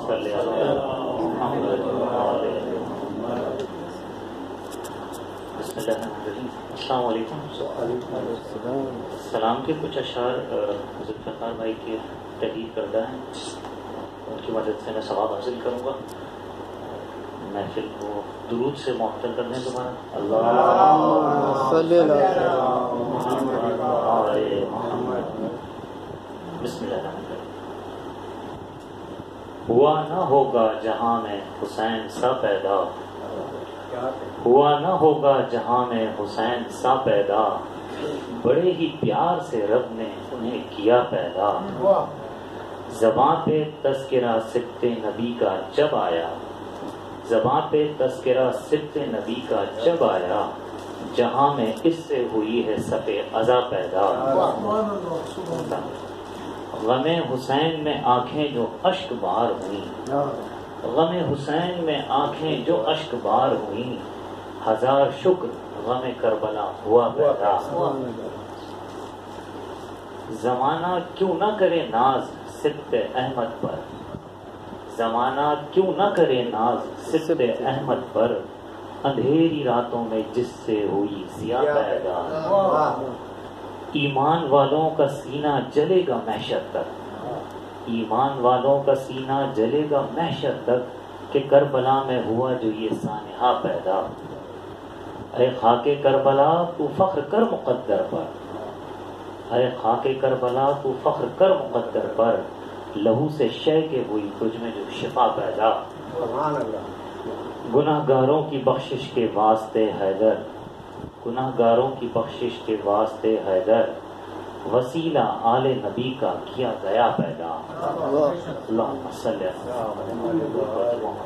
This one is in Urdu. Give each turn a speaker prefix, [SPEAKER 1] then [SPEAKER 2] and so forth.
[SPEAKER 1] صلی علی محمد وعلی محمد۔ بسم اللہ الرحمن الرحیم۔ السلام علیکم۔ سلام کے کچھ اشعار ذوالفقار بھائی کے تحریر کردہ ہیں، ان کی مدد سے میں ثواب حاصل کروں گا۔ محفل کو درود سے معطل کر دیں دوبارہ۔ اللہم صلی علی محمد وعلی محمد۔ بسم اللہ الرحمن الرحیم۔ ہوا نہ ہوگا جہاں میں حسین سا پیدا، ہوا نہ ہوگا جہاں میں حسین سا پیدا، بڑے ہی پیار سے رب نے انہیں کیا پیدا۔ زباں پہ تذکرہ صدق نبی کا جب آیا، زباں پہ تذکرہ صدق نبی کا جب آیا، جہاں میں اس سے ہوئی ہے صف ازا پیدا۔ غم حسین میں آنکھیں جو اشک بار ہوئیں، غم حسین میں آنکھیں جو اشک بار ہوئیں، ہزار شکر غم کربلا ہوا پیدا۔ زمانہ کیوں نہ کرے ناز صدق احمد پر، زمانہ کیوں نہ کرے ناز صدق احمد پر، اندھیری راتوں میں جس سے ہوئی ضیا پیدا۔ ایمان والوں کا سینہ جلے گا محشر تک، ایمان والوں کا سینہ جلے گا محشر تک، کہ کربلا میں ہوا جو یہ سانحہ پیدا۔ اے خاک کربلا تو فخر کر مقدر پر، اے خاک کربلا تو فخر کر مقدر پر، لہو سے شے کے ہوئی تجھ میں جو شفا پیدا۔ گناہ گاروں کی بخشش کے واسطے حیدر، گناہ گاروں کی بخشش کے واسطے حیدر، وسیلہ آل نبی کا کیا گیا پیدا۔ اللہم صلی علی محمد